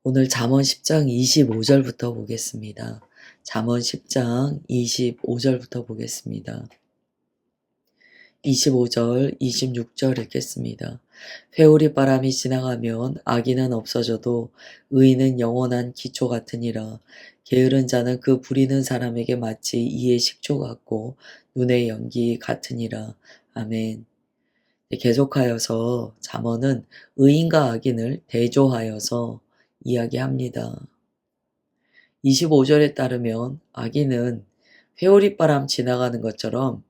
오늘 잠언 10장 25절부터 보겠습니다. 잠언 10장 25절부터 보겠습니다. 25절, 26절 읽겠습니다. 회오리 바람이 지나가면 악인은 없어져도 의인은 영원한 기초 같으니라. 게으른 자는 그 부리는 사람에게 마치 이의 식초 같고 눈의 연기 같으니라. 아멘. 계속하여서 잠언은 의인과 악인을 대조하여서 이야기합니다. 25절에 따르면 악인은 회오리바람 지나가는 것처럼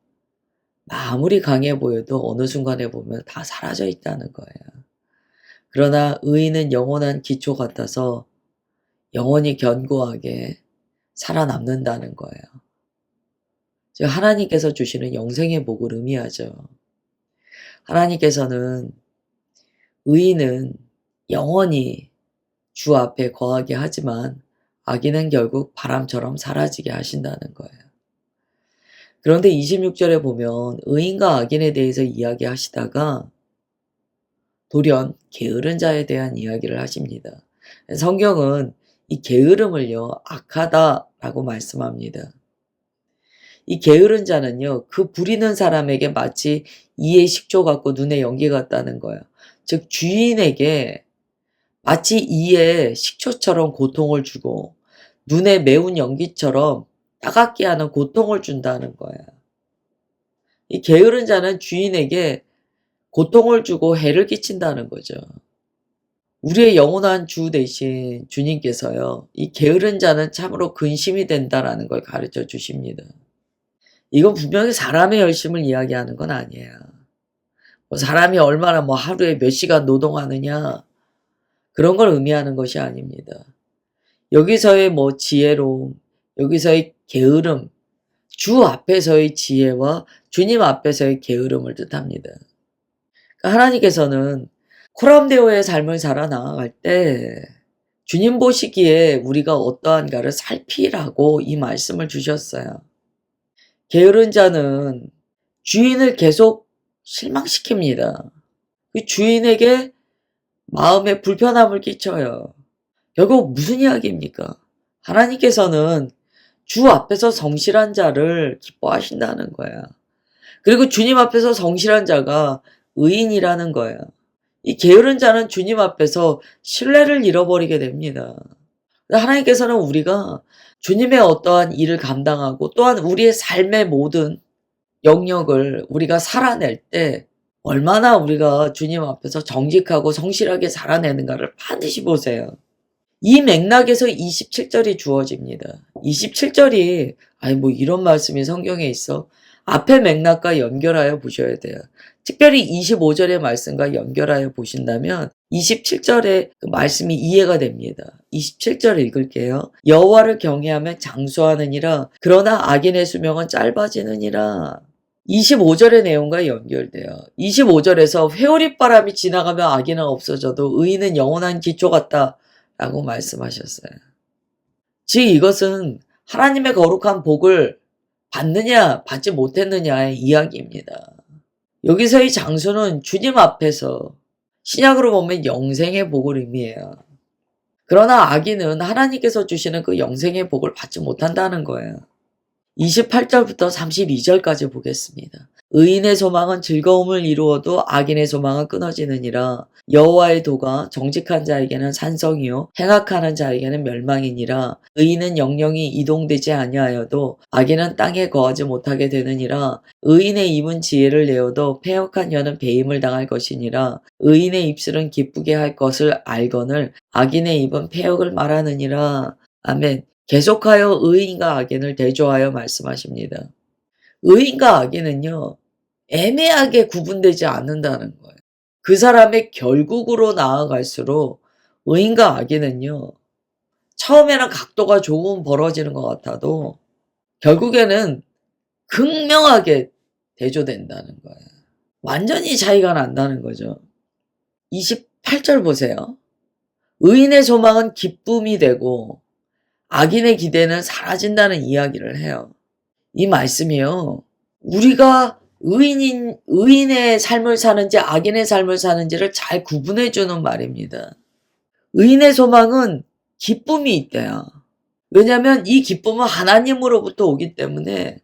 아무리 강해 보여도 어느 순간에 보면 다 사라져 있다는 거예요. 그러나 의인은 영원한 기초 같아서 영원히 견고하게 살아남는다는 거예요. 즉 하나님께서 주시는 영생의 복을 의미하죠. 하나님께서는 의인은 영원히 주 앞에 거하게 하지만 악인은 결국 바람처럼 사라지게 하신다는 거예요. 그런데 26절에 보면 의인과 악인에 대해서 이야기하시다가 돌연 게으른 자에 대한 이야기를 하십니다. 성경은 이 게으름을요, 악하다라고 말씀합니다. 이 게으른 자는요, 그 부리는 사람에게 마치 이의 식초 같고 눈의 연기 같다는 거예요. 즉 주인에게 마치 이에 식초처럼 고통을 주고 눈에 매운 연기처럼 따갑게 하는 고통을 준다는 거야. 이 게으른 자는 주인에게 고통을 주고 해를 끼친다는 거죠. 우리의 영원한 주 대신 주님께서요, 이 게으른 자는 참으로 근심이 된다라는 걸 가르쳐 주십니다. 이건 분명히 사람의 열심을 이야기하는 건 아니에요. 사람이 얼마나 하루에 몇 시간 노동하느냐, 그런 걸 의미하는 것이 아닙니다. 여기서의 지혜로움, 여기서의 게으름, 주 앞에서의 지혜와 주님 앞에서의 게으름을 뜻합니다. 그러니까 하나님께서는 코람데오의 삶을 살아나갈 때 주님 보시기에 우리가 어떠한가를 살피라고 이 말씀을 주셨어요. 게으른 자는 주인을 계속 실망시킵니다. 그 주인에게 마음에 불편함을 끼쳐요. 결국 무슨 이야기입니까? 하나님께서는 주 앞에서 성실한 자를 기뻐하신다는 거야. 그리고 주님 앞에서 성실한 자가 의인이라는 거야. 이 게으른 자는 주님 앞에서 신뢰를 잃어버리게 됩니다. 하나님께서는 우리가 주님의 어떠한 일을 감당하고 또한 우리의 삶의 모든 영역을 우리가 살아낼 때 얼마나 우리가 주님 앞에서 정직하고 성실하게 살아내는가를 반드시 보세요. 이 맥락에서 27절이 주어집니다. 27절이 이런 말씀이 성경에 있어? 앞의 맥락과 연결하여 보셔야 돼요. 특별히 25절의 말씀과 연결하여 보신다면 27절의 그 말씀이 이해가 됩니다. 27절 읽을게요. 여호와를 경외하며 장수하느니라. 그러나 악인의 수명은 짧아지느니라. 25절의 내용과 연결돼요. 25절에서 회오리바람이 지나가면 악인은 없어져도 의인은 영원한 기초 같다 라고 말씀하셨어요. 즉 이것은 하나님의 거룩한 복을 받느냐 받지 못했느냐의 이야기입니다. 여기서의 장수는 주님 앞에서 신약으로 보면 영생의 복을 의미해요. 그러나 악인은 하나님께서 주시는 그 영생의 복을 받지 못한다는 거예요. 28절부터 32절까지 보겠습니다. 의인의 소망은 즐거움을 이루어도 악인의 소망은 끊어지느니라. 여호와의 도가 정직한 자에게는 산성이요 행악하는 자에게는 멸망이니라. 의인은 영영이 이동되지 아니하여도 악인은 땅에 거하지 못하게 되느니라. 의인의 입은 지혜를 내어도 패역한 혀는 배임을 당할 것이니라. 의인의 입술은 기쁘게 할 것을 알거늘 악인의 입은 패역을 말하느니라. 아멘. 계속하여 의인과 악인을 대조하여 말씀하십니다. 의인과 악인은요, 애매하게 구분되지 않는다는 거예요. 그 사람의 결국으로 나아갈수록 의인과 악인은요, 처음에는 각도가 조금 벌어지는 것 같아도 결국에는 극명하게 대조된다는 거예요. 완전히 차이가 난다는 거죠. 28절 보세요. 의인의 소망은 기쁨이 되고 악인의 기대는 사라진다는 이야기를 해요. 이 말씀이요. 우리가 의인의 삶을 사는지 악인의 삶을 사는지를 잘 구분해 주는 말입니다. 의인의 소망은 기쁨이 있대요. 왜냐하면 이 기쁨은 하나님으로부터 오기 때문에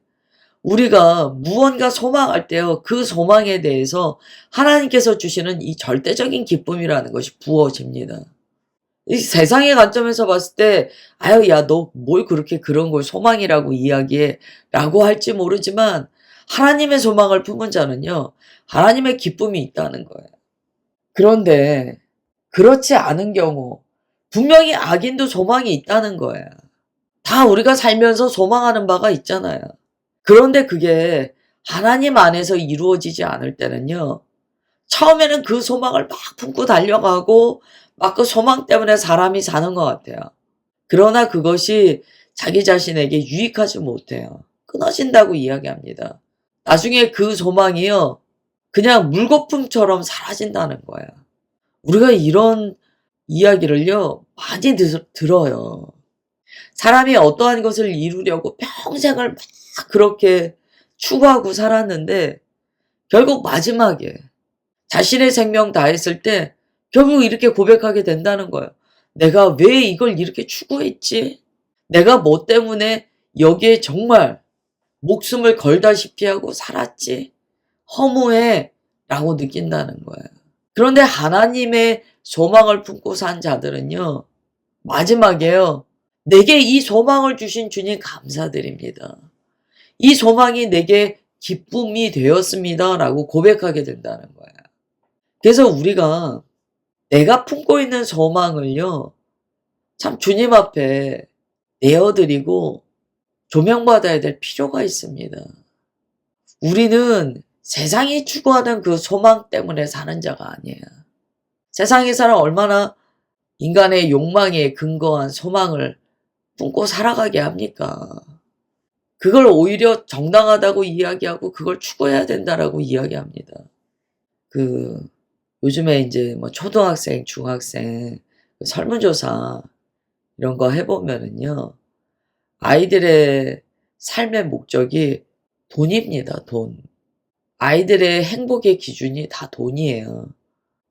우리가 무언가 소망할 때요, 그 소망에 대해서 하나님께서 주시는 이 절대적인 기쁨이라는 것이 부어집니다. 이 세상의 관점에서 봤을 때 "아유 야 너 뭘 그렇게 그런 걸 소망이라고 이야기해." 라고 할지 모르지만 하나님의 소망을 품은 자는요, 하나님의 기쁨이 있다는 거예요. 그런데 그렇지 않은 경우 분명히 악인도 소망이 있다는 거예요. 다 우리가 살면서 소망하는 바가 있잖아요. 그런데 그게 하나님 안에서 이루어지지 않을 때는요, 처음에는 그 소망을 막 품고 달려가고 막 그 소망 때문에 사람이 사는 것 같아요. 그러나 그것이 자기 자신에게 유익하지 못해요. 끊어진다고 이야기합니다. 나중에 그 소망이요, 그냥 물거품처럼 사라진다는 거예요. 우리가 이런 이야기를요, 많이 들어요. 사람이 어떠한 것을 이루려고 평생을 막 그렇게 추구하고 살았는데 결국 마지막에 자신의 생명 다했을 때 결국 이렇게 고백하게 된다는 거예요. '내가 왜 이걸 이렇게 추구했지? 내가 뭐 때문에 여기에 정말 목숨을 걸다시피 하고 살았지? 허무해.' 라고 느낀다는 거예요. 그런데 하나님의 소망을 품고 산 자들은요, 마지막에요, '내게 이 소망을 주신 주님 감사드립니다. 이 소망이 내게 기쁨이 되었습니다.'라고 고백하게 된다는 거예요. 그래서 우리가 내가 품고 있는 소망을요, 참 주님 앞에 내어 드리고 조명받아야 될 필요가 있습니다. 우리는 세상이 추구하는 그 소망 때문에 사는 자가 아니에요. 세상에서는 얼마나 인간의 욕망에 근거한 소망을 품고 살아가게 합니까? 그걸 오히려 정당하다고 이야기하고 그걸 추구해야 된다라고 이야기합니다. 그 요즘에 인제 뭐 초등학생, 중학생 그 설문조사 이런 거 해 보면은요, 아이들의 삶의 목적이 돈입니다, 돈. 아이들의 행복의 기준이 다 돈이에요.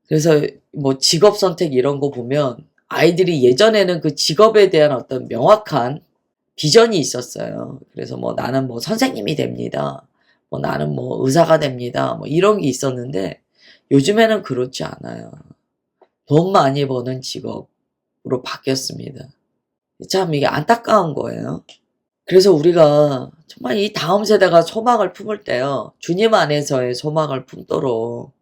그래서 뭐 직업 선택 이런 거 보면 아이들이 예전에는 그 직업에 대한 어떤 명확한 비전이 있었어요. 그래서 뭐 '나는 뭐 선생님이 됩니다.' 뭐 '나는 뭐 의사가 됩니다.' 뭐 이런 게 있었는데 요즘에는 그렇지 않아요. 돈 많이 버는 직업으로 바뀌었습니다. 참 이게 안타까운 거예요. 그래서 우리가 정말 이 다음 세대가 소망을 품을 때요, 주님 안에서의 소망을 품도록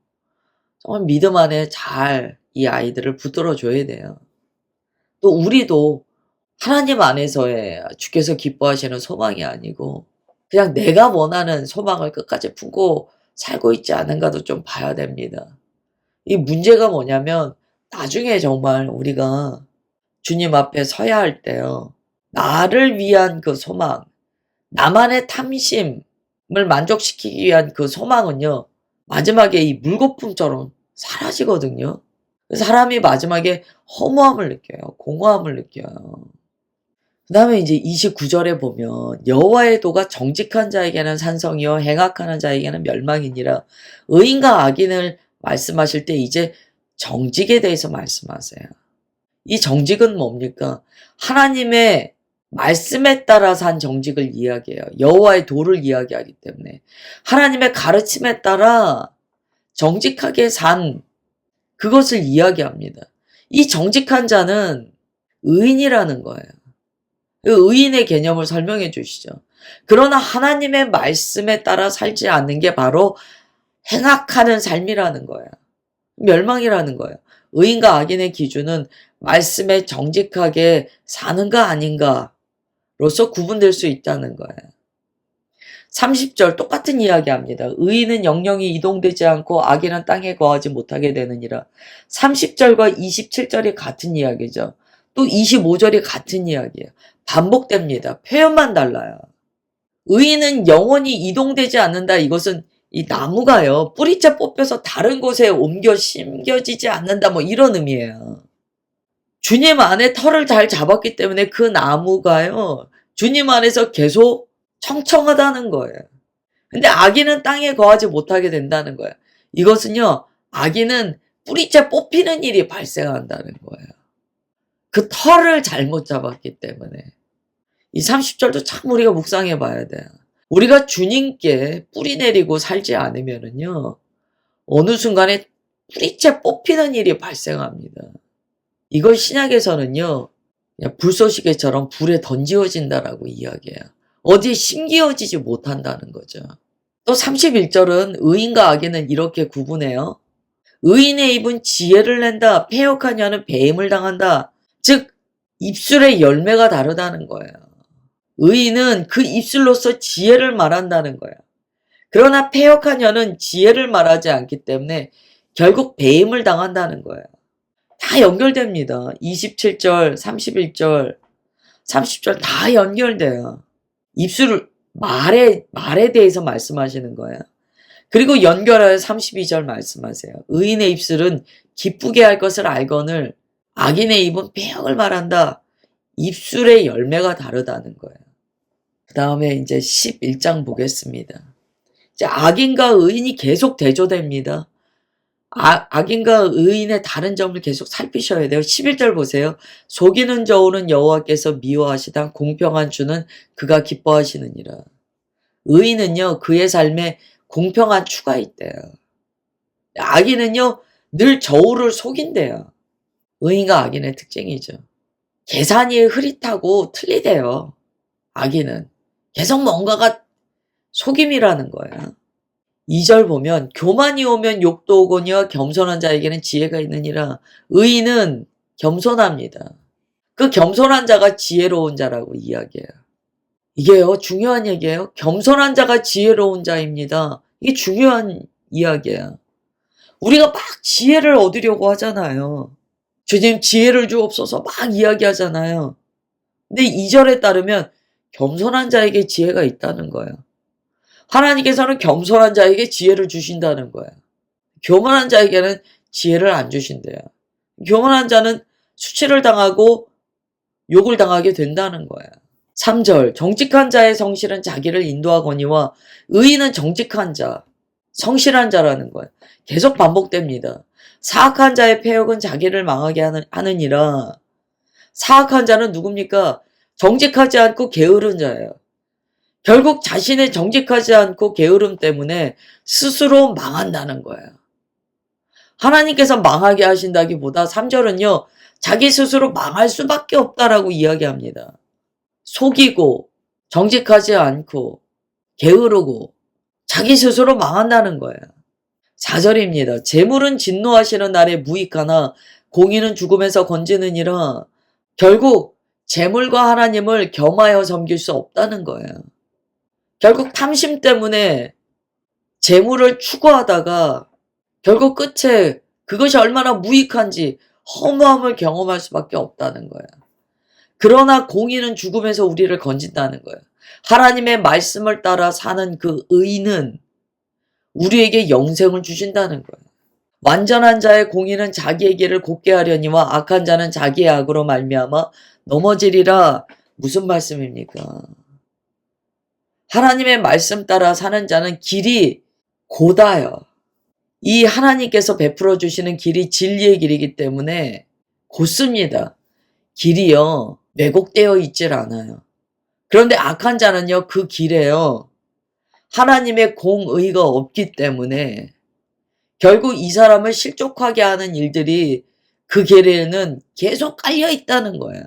정말 믿음 안에 잘 이 아이들을 붙들어 줘야 돼요. 또 우리도 하나님 안에서의 주께서 기뻐하시는 소망이 아니고 그냥 내가 원하는 소망을 끝까지 품고 살고 있지 않은가도 좀 봐야 됩니다. 이 문제가 뭐냐면 나중에 정말 우리가 주님 앞에 서야 할 때요, 나를 위한 그 소망, 나만의 탐심을 만족시키기 위한 그 소망은요, 마지막에 이 물거품처럼 사라지거든요. 사람이 마지막에 허무함을 느껴요. 공허함을 느껴요. 그다음에 이제 29 절에 보면 "여호와의 도가 정직한 자에게는 산성이요 행악하는 자에게는 멸망이니라." 의인과 악인을 말씀하실 때 이제 정직에 대해서 말씀하세요. 이 정직은 뭡니까? 하나님의 말씀에 따라 산 정직을 이야기해요. 여호와의 도를 이야기하기 때문에. 하나님의 가르침에 따라 정직하게 산 그것을 이야기합니다. 이 정직한 자는 의인이라는 거예요. 그 의인의 개념을 설명해 주시죠. 그러나 하나님의 말씀에 따라 살지 않는 게 바로 행악하는 삶이라는 거예요. 멸망이라는 거예요. 의인과 악인의 기준은 말씀에 정직하게 사는가 아닌가로서 구분될 수 있다는 거예요. 30절 똑같은 이야기합니다. 의인은 영영이 이동되지 않고 악인은 땅에 거하지 못하게 되느니라. 30절과 27절이 같은 이야기죠. 또 25절이 같은 이야기예요. 반복됩니다. 표현만 달라요. 의인은 영원히 이동되지 않는다. 이것은 이 나무가요, 뿌리째 뽑혀서 다른 곳에 옮겨 심겨지지 않는다. 뭐 이런 의미예요. 주님 안에 터를 잘 잡았기 때문에 그 나무가요, 주님 안에서 계속 청청하다는 거예요. 근데 악인은 땅에 거하지 못하게 된다는 거예요. 이것은요, 악인은 뿌리째 뽑히는 일이 발생한다는 거예요. 그 털을 잘못 잡았기 때문에. 이 30절도 참 우리가 묵상해 봐야 돼요. 우리가 주님께 뿌리 내리고 살지 않으면은요, 어느 순간에 뿌리째 뽑히는 일이 발생합니다. 이걸 신약에서는요, 그냥 불쏘시개처럼 불에 던지어진다라고 이야기해요. 어디에 심기어지지 못한다는 거죠. 또 31절은 의인과 악인은 이렇게 구분해요. 의인의 입은 지혜를 낸다. 패역한 자는 배임을 당한다. 즉 입술의 열매가 다르다는 거예요. 의인은 그 입술로서 지혜를 말한다는 거예요. 그러나 패역한 자는 지혜를 말하지 않기 때문에 결국 배임을 당한다는 거예요. 다 연결됩니다. 27절, 31절, 30절 다 연결돼요. 입술 말에 대해서 말씀하시는 거예요. 그리고 연결하여 32절 말씀하세요. 의인의 입술은 기쁘게 할 것을 알거늘 악인의 입은 패역을 말한다. 입술의 열매가 다르다는 거예요. 그 다음에 이제 11장 보겠습니다. 이제 악인과 의인이 계속 대조됩니다. 악인과 의인의 다른 점을 계속 살피셔야 돼요. 11절 보세요. 속이는 저울은 여호와께서 미워하시다. 공평한 주는 그가 기뻐하시느니라. 의인은요, 그의 삶에 공평한 추가 있대요. 악인은요, 늘 저울을 속인대요. 의인과 악인의 특징이죠. 계산이 흐릿하고 틀리대요. 악인은. 계속 뭔가가 속임이라는 거예요. 2절 보면 교만이 오면 욕도 오거니와 겸손한 자에게는 지혜가 있느니라. 의인은 겸손합니다. 그 겸손한 자가 지혜로운 자라고 이야기해요. 이게요, 중요한 얘기예요. 겸손한 자가 지혜로운 자입니다. 이게 중요한 이야기예요. 우리가 막 지혜를 얻으려고 하잖아요. 주님 지혜를 주옵소서 막 이야기하잖아요. 근데 2절에 따르면 겸손한 자에게 지혜가 있다는 거예요. 하나님께서는 겸손한 자에게 지혜를 주신다는 거예요. 교만한 자에게는 지혜를 안 주신대요. 교만한 자는 수치를 당하고 욕을 당하게 된다는 거예요. 3절 정직한 자의 성실은 자기를 인도하거니와 의인은 정직한 자, 성실한 자라는 거예요. 계속 반복됩니다. 사악한 자의 패역은 자기를 망하게 하느니라. 사악한 자는 누굽니까? 정직하지 않고 게으른 자예요. 결국 자신의 정직하지 않고 게으름 때문에 스스로 망한다는 거예요. 하나님께서 망하게 하신다기보다 3절은요. 자기 스스로 망할 수밖에 없다라고 이야기합니다. 속이고 정직하지 않고 게으르고 자기 스스로 망한다는 거예요. 4절입니다. 재물은 진노하시는 날에 무익하나 공의는 죽음에서 건지느니라. 결국 재물과 하나님을 겸하여 섬길 수 없다는 거예요. 결국 탐심 때문에 재물을 추구하다가 결국 끝에 그것이 얼마나 무익한지 허무함을 경험할 수밖에 없다는 거예요. 그러나 공의는 죽음에서 우리를 건진다는 거예요. 하나님의 말씀을 따라 사는 그 의는 우리에게 영생을 주신다는 거예요. 완전한 자의 공의는 자기의 길을 곧게 하려니와 악한 자는 자기의 악으로 말미암아 넘어지리라. 무슨 말씀입니까? 하나님의 말씀 따라 사는 자는 길이 곧아요. 이 하나님께서 베풀어 주시는 길이 진리의 길이기 때문에 곧습니다. 길이요 왜곡되어 있질 않아요. 그런데 악한 자는요 그 길에요 하나님의 공의가 없기 때문에 결국 이 사람을 실족하게 하는 일들이 그 길에는 계속 깔려 있다는 거예요.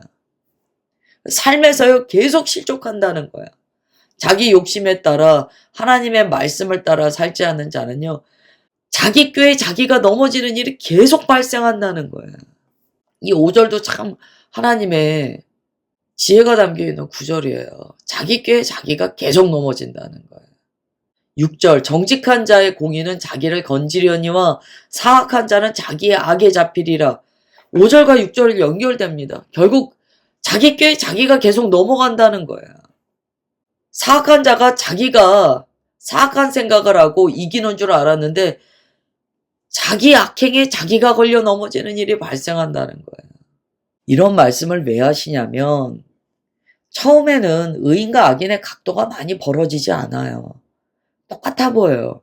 삶에서요 계속 실족한다는 거예요. 자기 욕심에 따라 하나님의 말씀을 따라 살지 않는 자는요 자기 꾀에 자기가 넘어지는 일이 계속 발생한다는 거예요. 이 5절도 참 하나님의 지혜가 담겨있는 구절이에요. 자기 꾀에 자기가 계속 넘어진다는 거예요. 6절 정직한 자의 공의는 자기를 건지려니와 사악한 자는 자기의 악에 잡히리라. 5절과 6절이 연결됩니다. 결국 자기 꾀에 자기가 계속 넘어간다는 거예요. 사악한 자가 자기가 사악한 생각을 하고 이기는 줄 알았는데 자기 악행에 자기가 걸려 넘어지는 일이 발생한다는 거예요. 이런 말씀을 왜 하시냐면 처음에는 의인과 악인의 각도가 많이 벌어지지 않아요. 똑같아 보여요.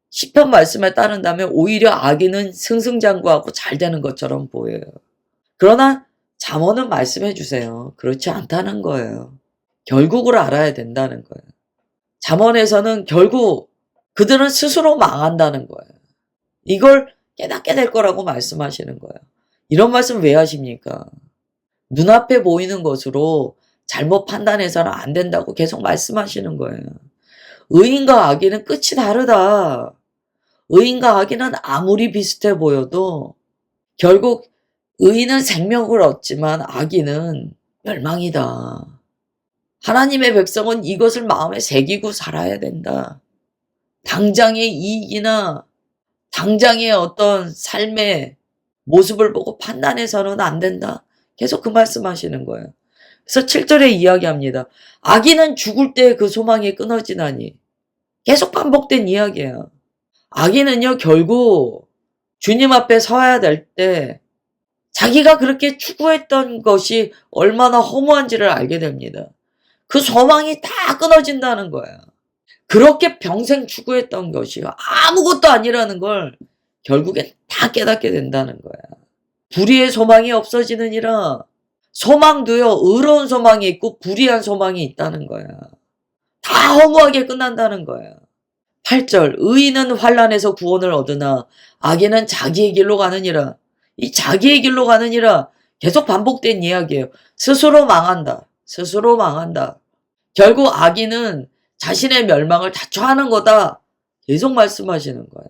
시편 말씀에 따른다면 오히려 악인은 승승장구하고 잘 되는 것처럼 보여요. 그러나 잠언은 말씀해 주세요. 그렇지 않다는 거예요. 결국을 알아야 된다는 거예요. 잠언에서는 결국 그들은 스스로 망한다는 거예요. 이걸 깨닫게 될 거라고 말씀하시는 거예요. 이런 말씀 왜 하십니까? 눈앞에 보이는 것으로 잘못 판단해서는 안 된다고 계속 말씀하시는 거예요. 의인과 악인은 끝이 다르다. 의인과 악인은 아무리 비슷해 보여도 결국 의인은 생명을 얻지만 악인은 멸망이다. 하나님의 백성은 이것을 마음에 새기고 살아야 된다. 당장의 이익이나 당장의 어떤 삶의 모습을 보고 판단해서는 안 된다. 계속 그 말씀하시는 거예요. 그래서 7절에 이야기합니다. 악인은 죽을 때 그 소망이 끊어지나니. 계속 반복된 이야기예요. 악인은요, 결국 주님 앞에 서야 될 때 자기가 그렇게 추구했던 것이 얼마나 허무한지를 알게 됩니다. 그 소망이 다 끊어진다는 거예요. 그렇게 평생 추구했던 것이 아무것도 아니라는 걸 결국엔 다 깨닫게 된다는 거야. 불의의 소망이 없어지느니라. 소망도요, 의로운 소망이 있고 불의한 소망이 있다는 거야. 다 허무하게 끝난다는 거야. 8절, 의인은 환난에서 구원을 얻으나 악인은 자기의 길로 가느니라. 이 자기의 길로 가느니라 계속 반복된 이야기예요. 스스로 망한다. 스스로 망한다. 결국 악인은 자신의 멸망을 자초하는 거다. 계속 말씀하시는 거예요.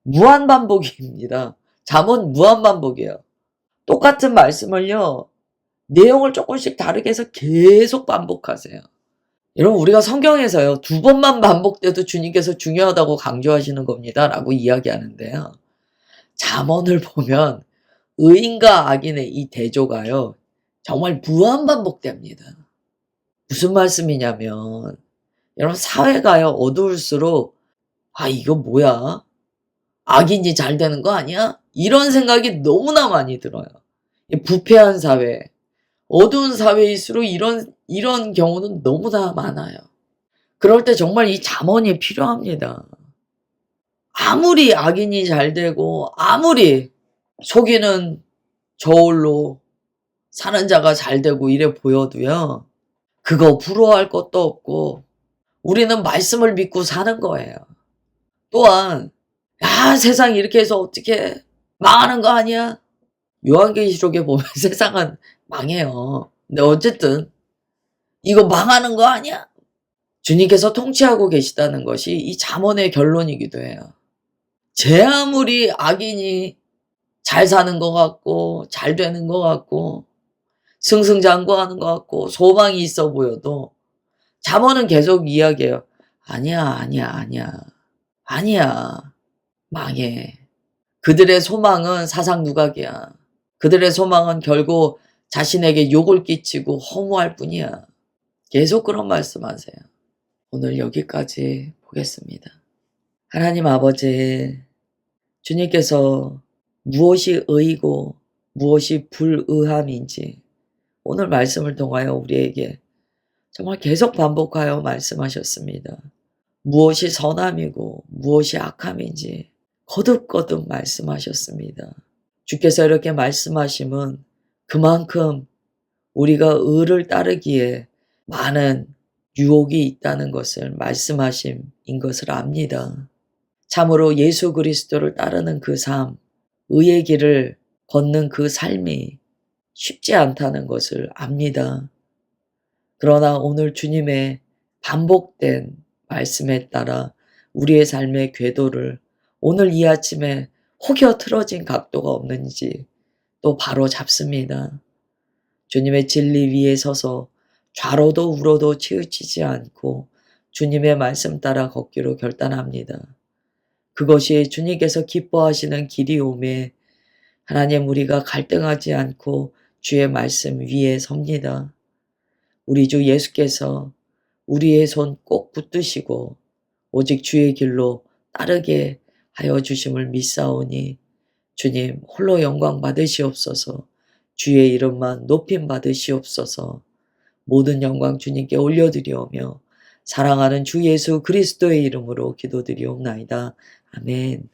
무한반복입니다. 잠언 무한반복이에요. 똑같은 말씀을요, 내용을 조금씩 다르게 해서 계속 반복하세요. 여러분, 우리가 성경에서요, 2번만 반복돼도 주님께서 중요하다고 강조하시는 겁니다. 라고 이야기하는데요. 잠언을 보면 의인과 악인의 이 대조가요, 정말 무한반복됩니다. 무슨 말씀이냐면, 여러분, 사회가요, 어두울수록, 이거 뭐야? 악인이 잘 되는 거 아니야? 이런 생각이 너무나 많이 들어요. 부패한 사회, 어두운 사회일수록 이런 경우는 너무나 많아요. 그럴 때 정말 이 잠언이 필요합니다. 아무리 악인이 잘 되고, 아무리 속이는 저울로 사는 자가 잘 되고 이래 보여도요, 그거 부러워할 것도 없고, 우리는 말씀을 믿고 사는 거예요. 또한, 세상 이렇게 해서 어떻게 망하는 거 아니야? 요한계시록에 보면 세상은 망해요. 근데 어쨌든 이거 망하는 거 아니야? 주님께서 통치하고 계시다는 것이 이 잠언의 결론이기도 해요. 제 아무리 악인이 잘 사는 것 같고 잘 되는 것 같고 승승장구하는 것 같고 소망이 있어 보여도 잠언은 계속 이야기해요. 아니야. 망해. 그들의 소망은 사상누각이야. 그들의 소망은 결국 자신에게 욕을 끼치고 허무할 뿐이야. 계속 그런 말씀하세요. 오늘 여기까지 보겠습니다. 하나님 아버지, 주님께서 무엇이 의이고 무엇이 불의함인지 오늘 말씀을 통하여 우리에게 정말 계속 반복하여 말씀하셨습니다. 무엇이 선함이고 무엇이 악함인지 거듭거듭 말씀하셨습니다. 주께서 이렇게 말씀하심은 그만큼 우리가 의를 따르기에 많은 유혹이 있다는 것을 말씀하심인 것을 압니다. 참으로 예수 그리스도를 따르는 그 삶, 의의 길을 걷는 그 삶이 쉽지 않다는 것을 압니다. 그러나 오늘 주님의 반복된 말씀에 따라 우리의 삶의 궤도를 오늘 이 아침에 혹여 틀어진 각도가 없는지 또 바로 잡습니다. 주님의 진리 위에 서서 좌로도 우로도 치우치지 않고 주님의 말씀 따라 걷기로 결단합니다. 그것이 주님께서 기뻐하시는 길이오매 하나님 우리가 갈등하지 않고 주의 말씀 위에 섭니다. 우리 주 예수께서 우리의 손 꼭 붙드시고 오직 주의 길로 따르게 하여 주심을 믿사오니 주님 홀로 영광 받으시옵소서. 주의 이름만 높임 받으시옵소서. 모든 영광 주님께 올려드리오며 사랑하는 주 예수 그리스도의 이름으로 기도드리옵나이다. 아멘.